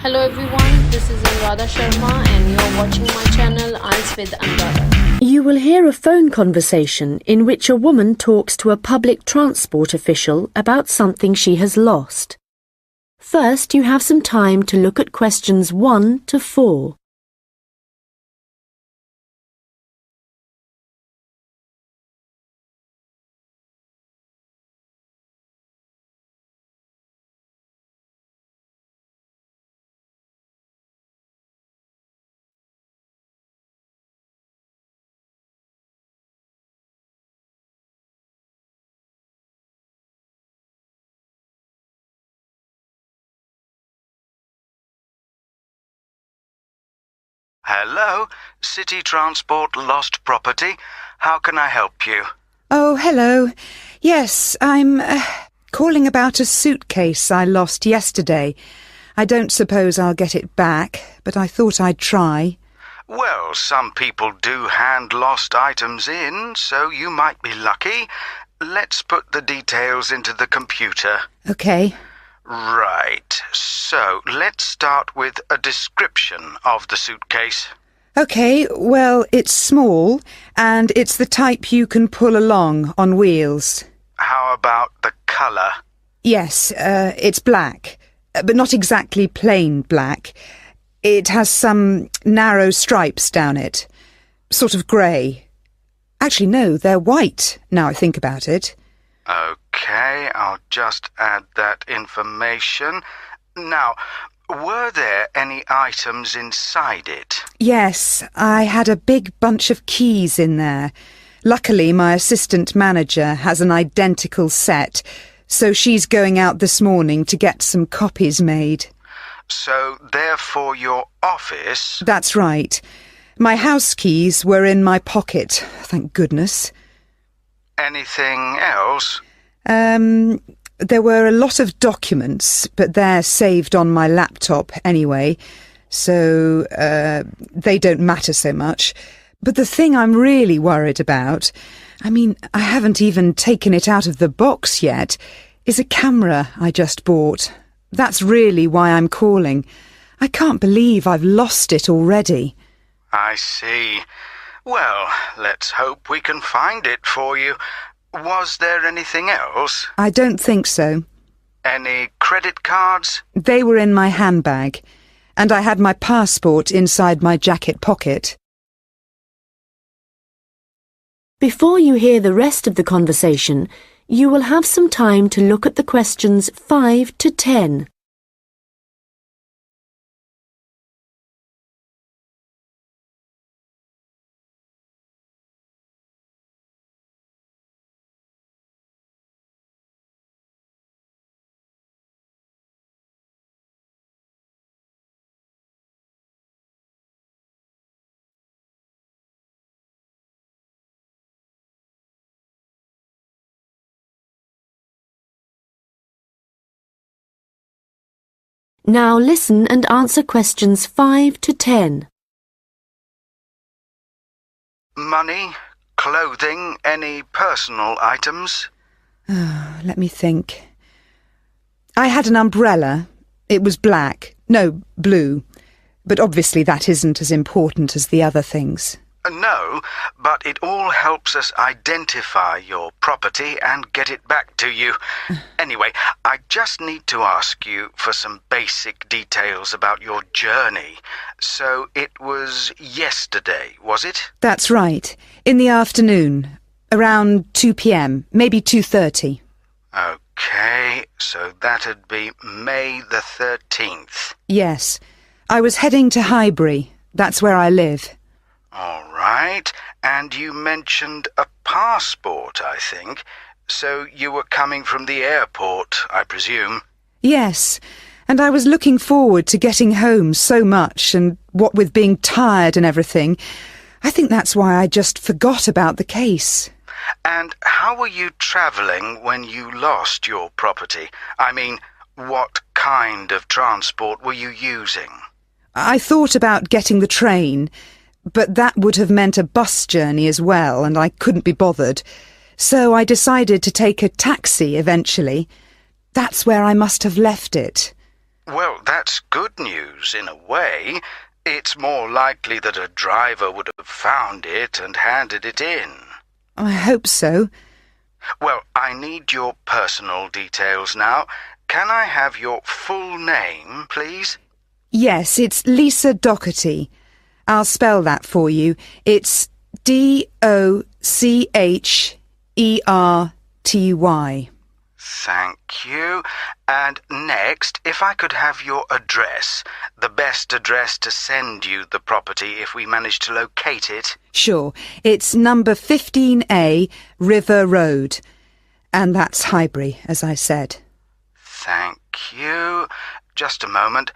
Hello everyone, this is ANURADHA Sharma and you're watching my channel IELTS with ANURADHA. You will hear a phone conversation in which a woman talks to a public transport official about something she has lost. First, you have some time to look at questions 1 to 4. Hello, City Transport Lost Property. How can I help you? Oh, hello. Yes, I'm calling about a suitcase I lost yesterday. I don't suppose I'll get it back, but I thought I'd try. Well, some people do hand lost items in, so you might be lucky. Let's put the details into the computer. OK. Right, so let's start with a description of the suitcase. OK, well, it's small, and it's the type you can pull along on wheels. How about the colour? Yes, it's black, but not exactly plain black. It has some narrow stripes down it, sort of grey. Actually, no, they're white, now I think about it. OK, I'll just add that information. Now, were there any items inside it? Yes, I had a big bunch of keys in there. Luckily, my assistant manager has an identical set, so she's going out this morning to get some copies made. So, therefore, your office... That's right. My house keys were in my pocket, thank goodness. Anything else? There were a lot of documents, but they're saved on my laptop anyway, so they don't matter so much. But the thing I'm really worried about, I haven't even taken it out of the box yet, is a camera I just bought. That's really why I'm calling. I can't believe I've lost it already. I see. Well, let's hope we can find it for you. Was there anything else? I don't think so. Any credit cards? They were in my handbag, and I had my passport inside my jacket pocket. Before you hear the rest of the conversation, you will have some time to look at the questions 5 to 10. Now listen and answer questions 5 to 10. Money, clothing, any personal items? Let me think. I had an umbrella. It was black. No, blue. But obviously that isn't as important as the other things. No, but it all helps us identify your property and get it back to you. Anyway, I just need to ask you for some basic details about your journey. So it was yesterday, was it? That's right. In the afternoon. Around 2 p.m, maybe 2:30. OK, so that'd be May the 13th. Yes. I was heading to Highbury. That's where I live. All right, and you mentioned a passport, I think. So you were coming from the airport, I presume? Yes, and I was looking forward to getting home so much, and what with being tired and everything, I think that's why I just forgot about the case. And how were you travelling when you lost your property? What kind of transport were you using? I thought about getting the train, but that would have meant a bus journey as well, and I couldn't be bothered. So I decided to take a taxi eventually. That's where I must have left it. Well, that's good news in a way. It's more likely that a driver would have found it and handed it in. I hope so. Well, I need your personal details now. Can I have your full name, please? Yes, it's Lisa Docherty. I'll spell that for you. It's Docherty. Thank you. And next, if I could have your address, the best address to send you the property if we manage to locate it. Sure, it's number 15A, River Road. And that's Highbury, as I said. Thank you. Just a moment.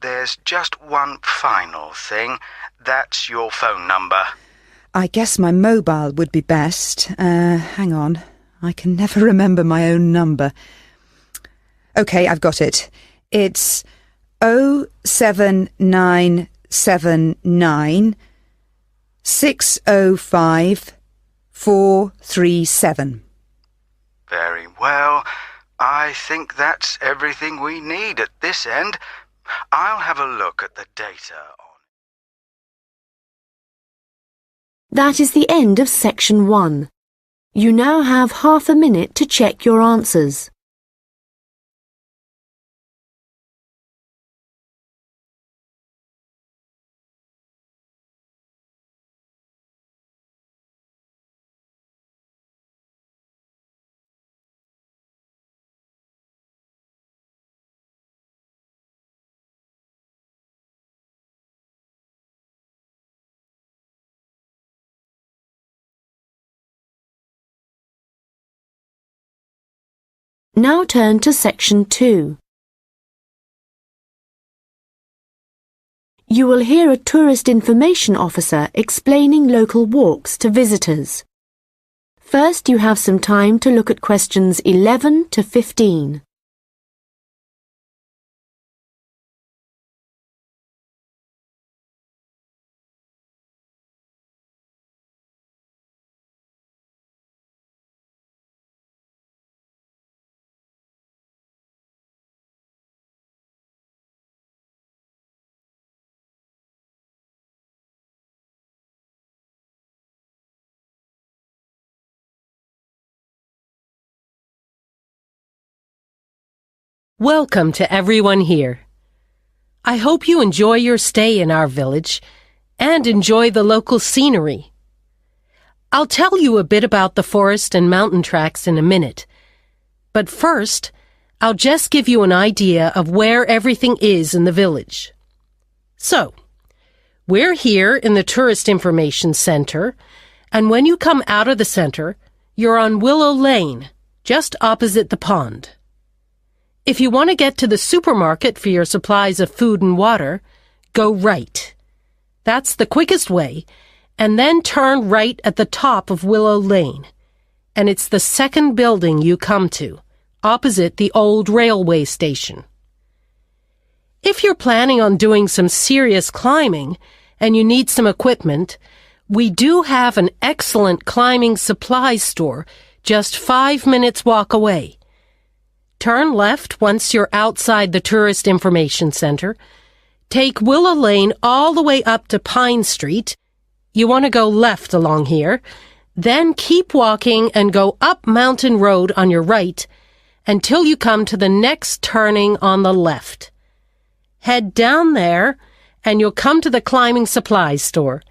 There's just one final thing. That's your phone number. I guess my mobile would be best. Hang on. I can never remember my own number. OK, I've got it. It's 07979 605 437. Very well. I think that's everything we need at this end. I'll have a look at the data on... That is the end of section 1. You now have half a minute to check your answers. Now turn to section 2. You will hear a tourist information officer explaining local walks to visitors. First, you have some time to look at questions 11 to 15. Welcome to everyone here. I hope you enjoy your stay in our village and enjoy the local scenery. I'll tell you a bit about the forest and mountain tracks in a minute, but first, I'll just give you an idea of where everything is in the village. So, we're here in the Tourist Information Center, and when you come out of the center, you're on Willow Lane, just opposite the pond. If you want to get to the supermarket for your supplies of food and water, go right. That's the quickest way, and then turn right at the top of Willow Lane, and it's the second building you come to, opposite the old railway station. If you're planning on doing some serious climbing and you need some equipment, we do have an excellent climbing supplies store just 5 minutes walk away. Turn left once you're outside the Tourist Information Center. Take Willow Lane all the way up to Pine Street. You want to go left along here. Then keep walking and go up Mountain Road on your right until you come to the next turning on the left. Head down there and you'll come to the climbing supplies store.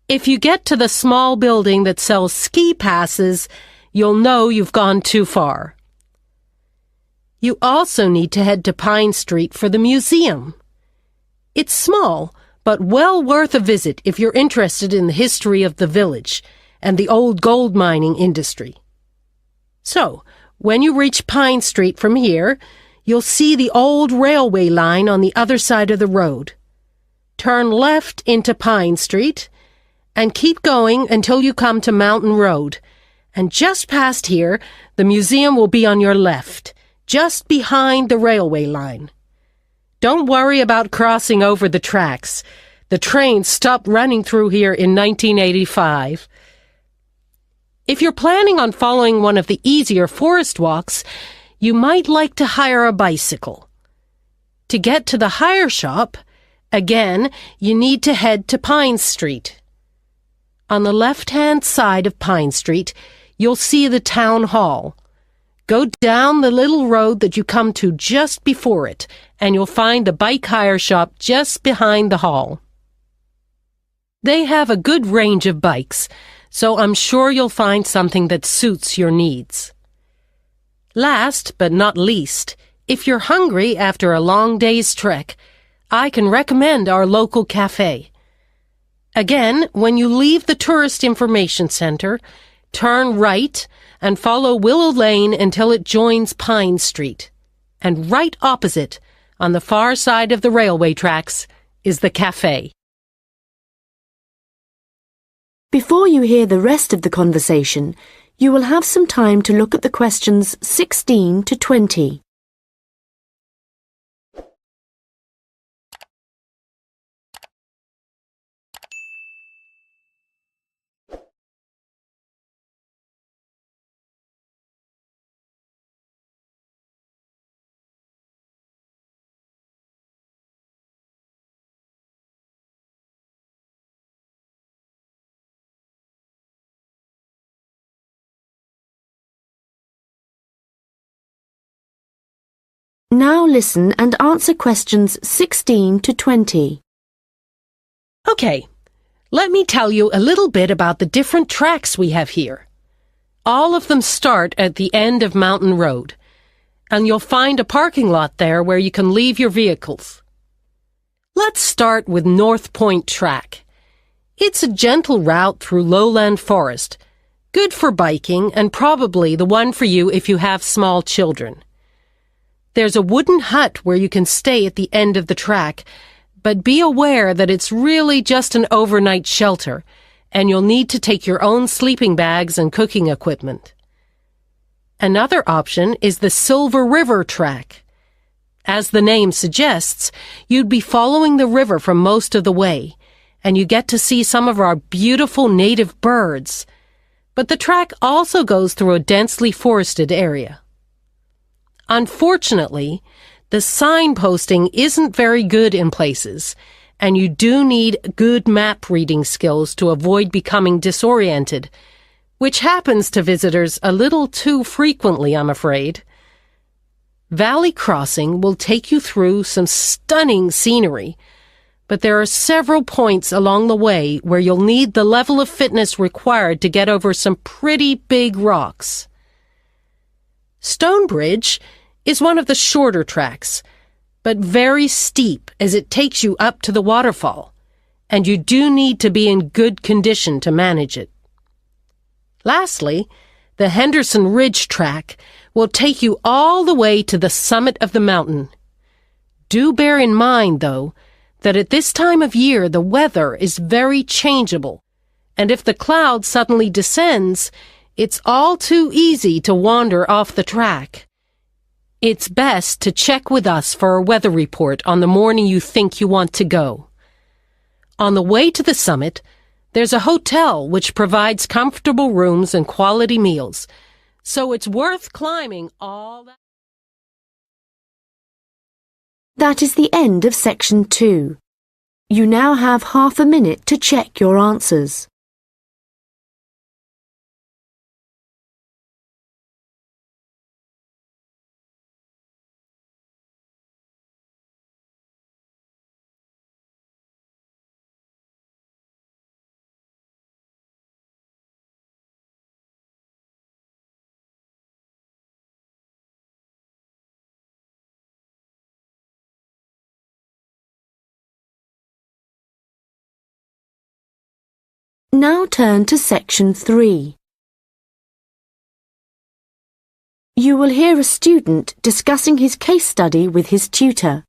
If you get to the small building that sells ski passes, you'll know you've gone too far. You also need to head to Pine Street for the museum. It's small, but well worth a visit if you're interested in the history of the village and the old gold mining industry. So, when you reach Pine Street from here, you'll see the old railway line on the other side of the road. Turn left into Pine Street and keep going until you come to Mountain Road. And just past here, the museum will be on your left, just behind the railway line. Don't worry about crossing over the tracks. The train stopped running through here in 1985. If you're planning on following one of the easier forest walks, you might like to hire a bicycle. To get to the hire shop, again, you need to head to Pine Street. On the left-hand side of Pine Street, you'll see the town hall. Go down the little road that you come to just before it, and you'll find the bike hire shop just behind the hall. They have a good range of bikes, so I'm sure you'll find something that suits your needs. Last but not least, if you're hungry after a long day's trek, I can recommend our local cafe. Again, when you leave the Tourist Information Center, turn right and follow Willow Lane until it joins Pine Street. And right opposite, on the far side of the railway tracks, is the cafe. Before you hear the rest of the conversation, you will have some time to look at the questions 16 to 20. Now listen and answer questions 16 to 20. Okay, let me tell you a little bit about the different tracks we have here. All of them start at the end of Mountain Road, and you'll find a parking lot there where you can leave your vehicles. Let's start with North Point Track. It's a gentle route through lowland forest, good for biking and probably the one for you if you have small children. There's a wooden hut where you can stay at the end of the track, but be aware that it's really just an overnight shelter, and you'll need to take your own sleeping bags and cooking equipment. Another option is the Silver River Track. As the name suggests, you'd be following the river for most of the way, and you get to see some of our beautiful native birds. But the track also goes through a densely forested area. Unfortunately, the signposting isn't very good in places, and you do need good map reading skills to avoid becoming disoriented, which happens to visitors a little too frequently, I'm afraid. Valley Crossing will take you through some stunning scenery, but there are several points along the way where you'll need the level of fitness required to get over some pretty big rocks. Stonebridge is one of the shorter tracks, but very steep as it takes you up to the waterfall, and you do need to be in good condition to manage it. Lastly, the Henderson Ridge track will take you all the way to the summit of the mountain. Do bear in mind, though, that at this time of year the weather is very changeable, and if the cloud suddenly descends, it's all too easy to wander off the track. It's best to check with us for a weather report on the morning you think you want to go. On the way to the summit, there's a hotel which provides comfortable rooms and quality meals, so it's worth climbing all that. That is the end of section 2. You now have half a minute to check your answers. Now turn to section 3. You will hear a student discussing his case study with his tutor.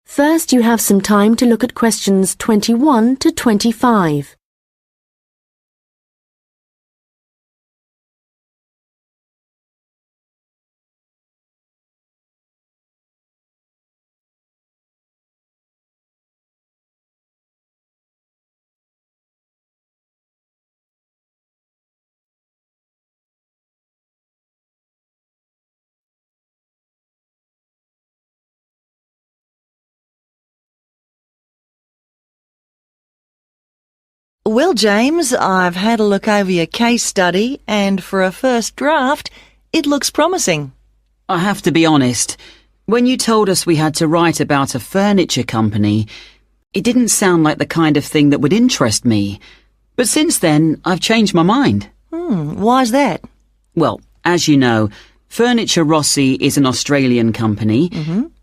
First, you have some time to look at questions 21 to 25. Well, James, I've had a look over your case study, and for a first draft, it looks promising. I have to be honest. When you told us we had to write about a furniture company, it didn't sound like the kind of thing that would interest me. But since then, I've changed my mind. Why's that? Well, as you know, Furniture Rossi is an Australian company,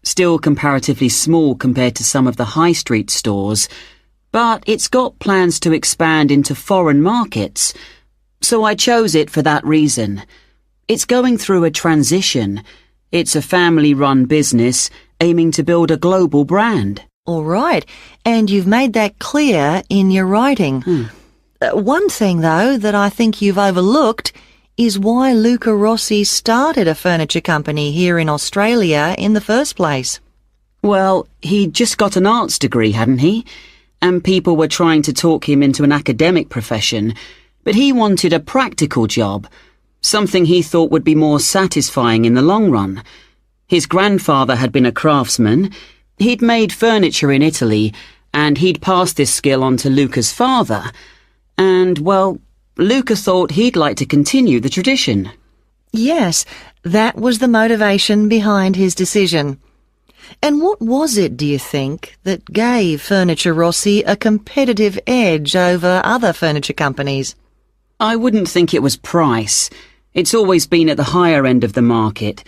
still comparatively small compared to some of the high street stores, but it's got plans to expand into foreign markets. So I chose it for that reason. It's going through a transition. It's a family-run business aiming to build a global brand. All right, and you've made that clear in your writing. One thing, though, that I think you've overlooked is why Luca Rossi started a furniture company here in Australia in the first place. Well, he'd just got an arts degree, hadn't he? And people were trying to talk him into an academic profession, but he wanted a practical job, something he thought would be more satisfying in the long run. His grandfather had been a craftsman. He'd made furniture in Italy, and he'd passed this skill on to Luca's father. And, well, Luca thought he'd like to continue the tradition. Yes, that was the motivation behind his decision. And what was it, do you think, that gave Furniture Rossi a competitive edge over other furniture companies? I wouldn't think it was price. It's always been at the higher end of the market.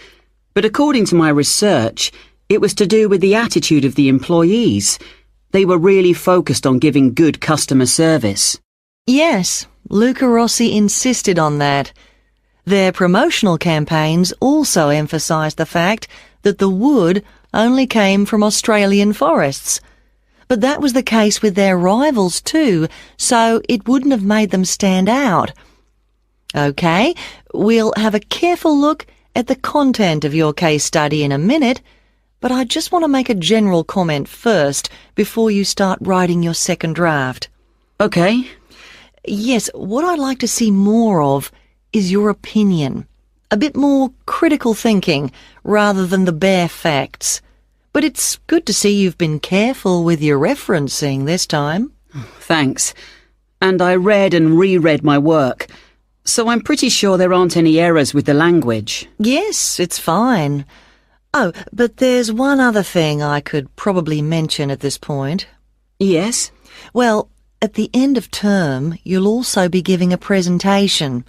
But according to my research, it was to do with the attitude of the employees. They were really focused on giving good customer service. Yes, Luca Rossi insisted on that. Their promotional campaigns also emphasised the fact that the wood only came from Australian forests. But that was the case with their rivals too, so it wouldn't have made them stand out. OK, we'll have a careful look at the content of your case study in a minute, but I just want to make a general comment first before you start writing your second draft. OK. Yes, what I'd like to see more of is your opinion. A bit more critical thinking rather than the bare facts. But it's good to see you've been careful with your referencing this time. Thanks. And I read and reread my work, so I'm pretty sure there aren't any errors with the language. Yes, it's fine. Oh, but there's one other thing I could probably mention at this point. Yes? Well, at the end of term, you'll also be giving a presentation,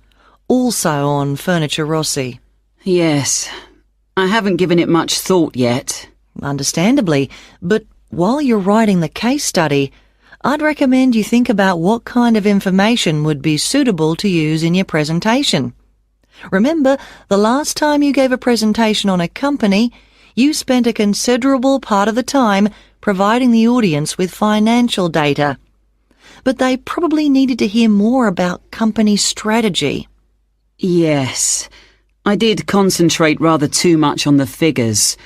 also on Furniture Rossi. Yes. I haven't given it much thought yet. Understandably, but while you're writing the case study, I'd recommend you think about what kind of information would be suitable to use in your presentation. Remember, the last time you gave a presentation on a company, you spent a considerable part of the time providing the audience with financial data. But they probably needed to hear more about company strategy. Yes. I did concentrate rather too much on the figures.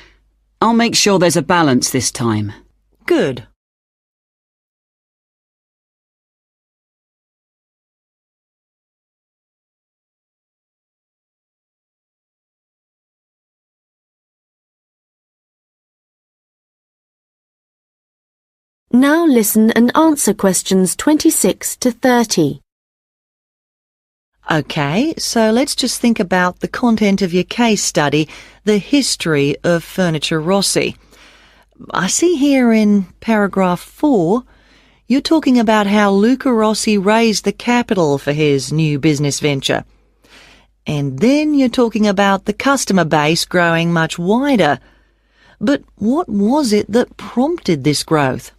I'll make sure there's a balance this time. Good. Now listen and answer questions 26 to 30. OK, so let's just think about the content of your case study, the history of Furniture Rossi. I see here in paragraph 4, you're talking about how Luca Rossi raised the capital for his new business venture. And then you're talking about the customer base growing much wider. But what was it that prompted this growth?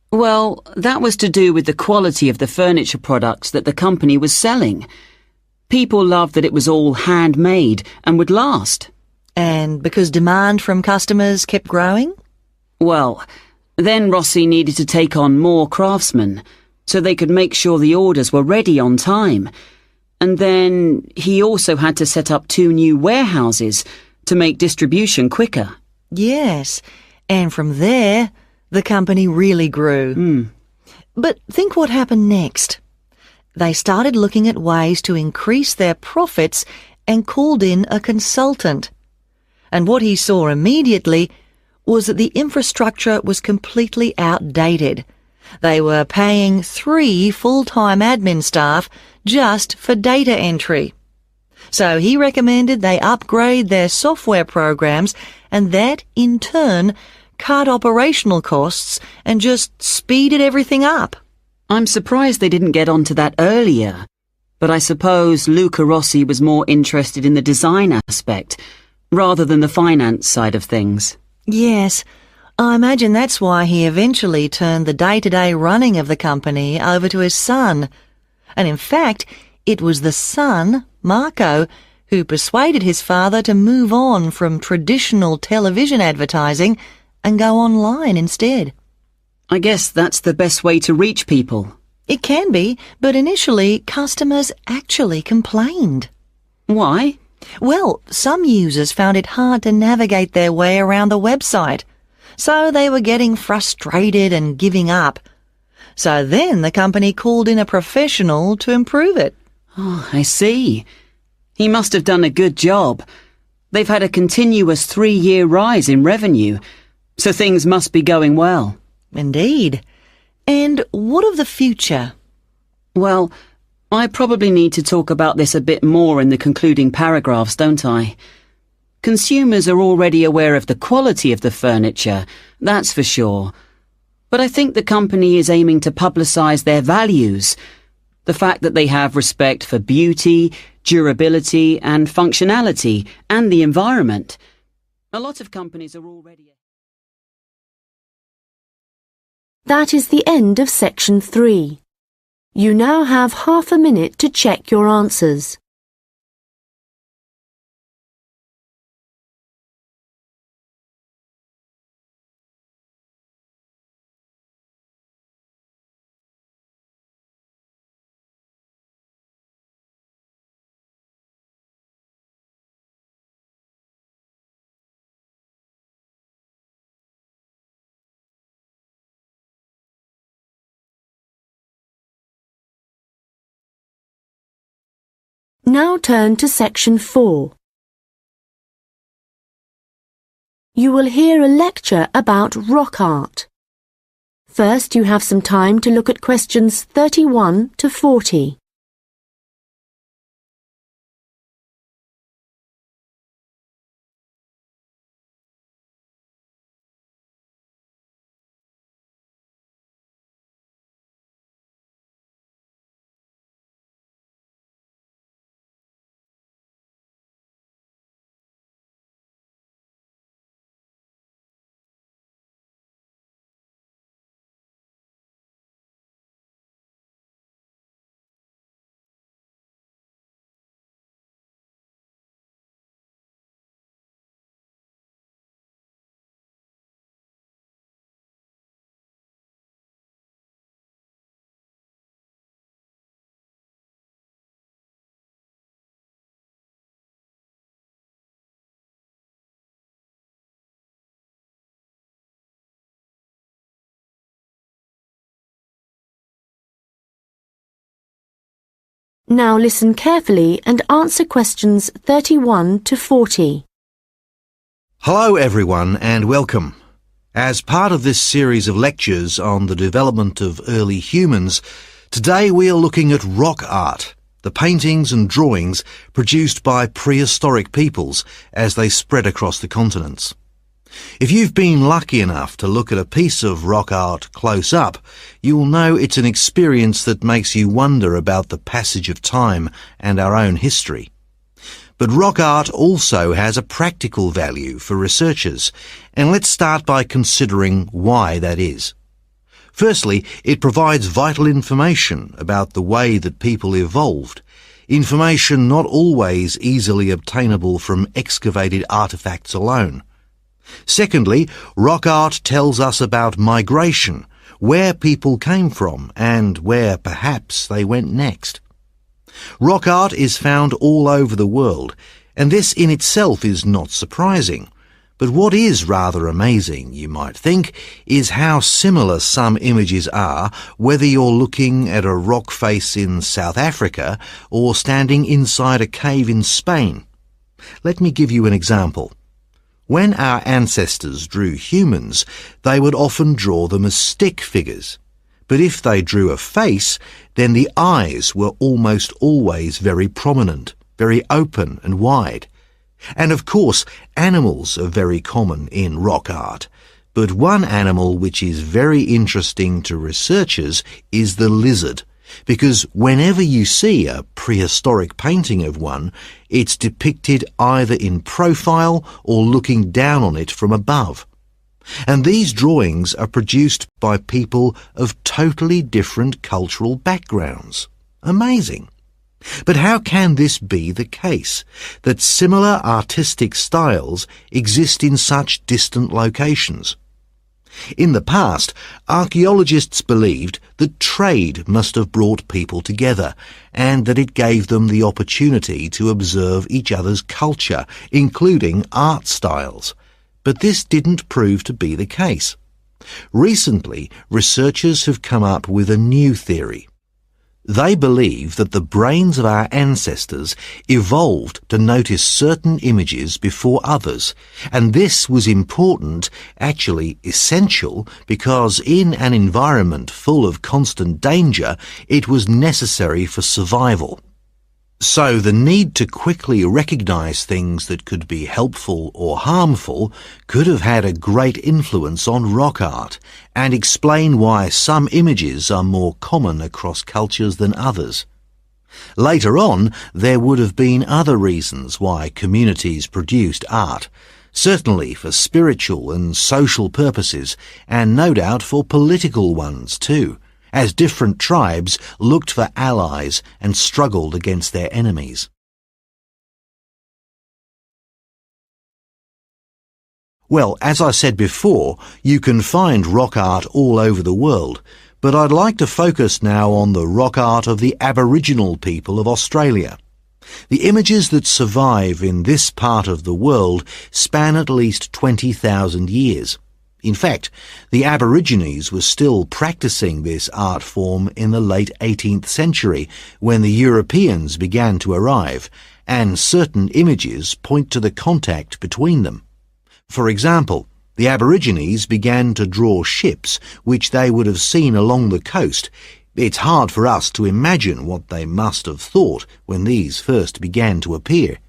Well, that was to do with the quality of the furniture products that the company was selling. People loved that it was all handmade and would last. And because demand from customers kept growing? Well, then Rossi needed to take on more craftsmen, so they could make sure the orders were ready on time. And then he also had to set up 2 new warehouses to make distribution quicker. Yes, and from there, the company really grew. But think what happened next. They started looking at ways to increase their profits and called in a consultant. And what he saw immediately was that the infrastructure was completely outdated. They were paying 3 full-time admin staff just for data entry. So he recommended they upgrade their software programs, and that, in turn, cut operational costs and just speeded everything up. I'm surprised they didn't get onto that earlier. But I suppose Luca Rossi was more interested in the design aspect, rather than the finance side of things. Yes, I imagine that's why he eventually turned the day-to-day running of the company over to his son. And in fact, it was the son, Marco, who persuaded his father to move on from traditional television advertising and go online instead. I guess that's the best way to reach people. It can be, but initially customers actually complained. Why? Well, some users found it hard to navigate their way around the website, so they were getting frustrated and giving up. So then the company called in a professional to improve it. Oh, I see. He must have done a good job. They've had a continuous 3-year rise in revenue, so things must be going well. Indeed. And what of the future? Well, I probably need to talk about this a bit more in the concluding paragraphs, don't I? Consumers are already aware of the quality of the furniture, that's for sure. But I think the company is aiming to publicise their values. The fact that they have respect for beauty, durability and functionality and the environment. A lot of companies are already... That is the end of section 3. You now have half a minute to check your answers. Now turn to section 4. You will hear a lecture about rock art. First, you have some time to look at questions 31 to 40. Now listen carefully and answer questions 31 to 40. Hello everyone and welcome. As part of this series of lectures on the development of early humans, today we are looking at rock art, the paintings and drawings produced by prehistoric peoples as they spread across the continents. If you've been lucky enough to look at a piece of rock art close up, you'll know it's an experience that makes you wonder about the passage of time and our own history. But rock art also has a practical value for researchers, and let's start by considering why that is. Firstly, it provides vital information about the way that people evolved, information not always easily obtainable from excavated artefacts alone. Secondly, rock art tells us about migration, where people came from and where perhaps they went next. Rock art is found all over the world, and this in itself is not surprising. But what is rather amazing, you might think, is how similar some images are, whether you're looking at a rock face in South Africa or standing inside a cave in Spain. Let me give you an example. When our ancestors drew humans, they would often draw them as stick figures. But if they drew a face, then the eyes were almost always very prominent, very open and wide. And of course, animals are very common in rock art. But one animal which is very interesting to researchers is the lizard, because whenever you see a prehistoric painting of one, it's depicted either in profile or looking down on it from above. And these drawings are produced by people of totally different cultural backgrounds. Amazing. But how can this be the case, that similar artistic styles exist in such distant locations? In the past, archaeologists believed that trade must have brought people together, and that it gave them the opportunity to observe each other's culture, including art styles. But this didn't prove to be the case. Recently, researchers have come up with a new theory. They believe that the brains of our ancestors evolved to notice certain images before others, and this was important, actually essential, because in an environment full of constant danger, it was necessary for survival. So the need to quickly recognize things that could be helpful or harmful could have had a great influence on rock art and explain why some images are more common across cultures than others. Later on, there would have been other reasons why communities produced art, certainly for spiritual and social purposes, and no doubt for political ones too, as different tribes looked for allies and struggled against their enemies. Well, as I said before, you can find rock art all over the world, but I'd like to focus now on the rock art of the Aboriginal people of Australia. The images that survive in this part of the world span at least 20,000 years. In fact, the Aborigines were still practicing this art form in the late 18th century when the Europeans began to arrive, and certain images point to the contact between them. For example, the Aborigines began to draw ships which they would have seen along the coast. It's hard for us to imagine what they must have thought when these first began to appear.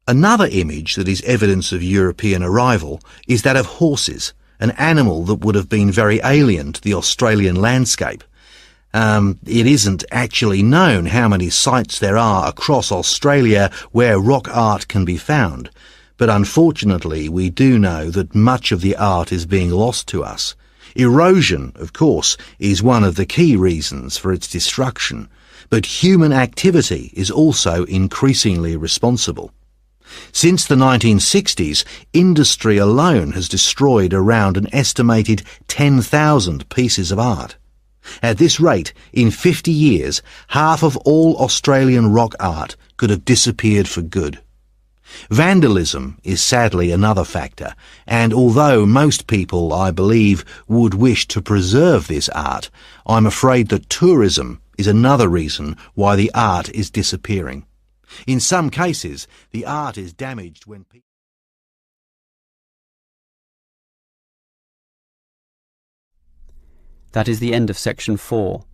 Another image that is evidence of European arrival is that of horses, an animal that would have been very alien to the Australian landscape. It isn't actually known how many sites there are across Australia where rock art can be found, but unfortunately we do know that much of the art is being lost to us. Erosion, of course, is one of the key reasons for its destruction, but human activity is also increasingly responsible. Since the 1960s, industry alone has destroyed around an estimated 10,000 pieces of art. At this rate, in 50 years, half of all Australian rock art could have disappeared for good. Vandalism is sadly another factor, and although most people, I believe, would wish to preserve this art, I'm afraid that tourism is another reason why the art is disappearing. In some cases, the art is damaged when people... That is the end of section 4.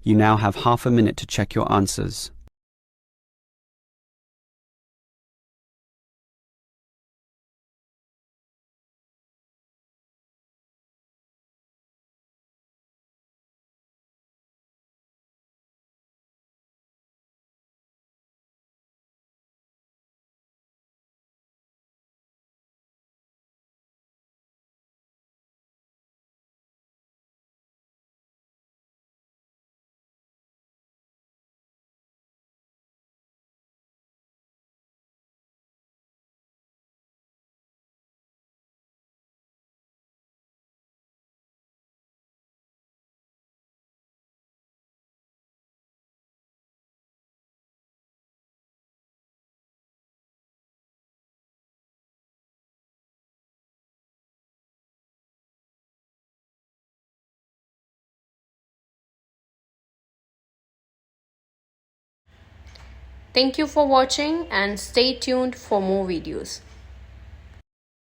You now have half a minute to check your answers. Thank you for watching and stay tuned for more videos.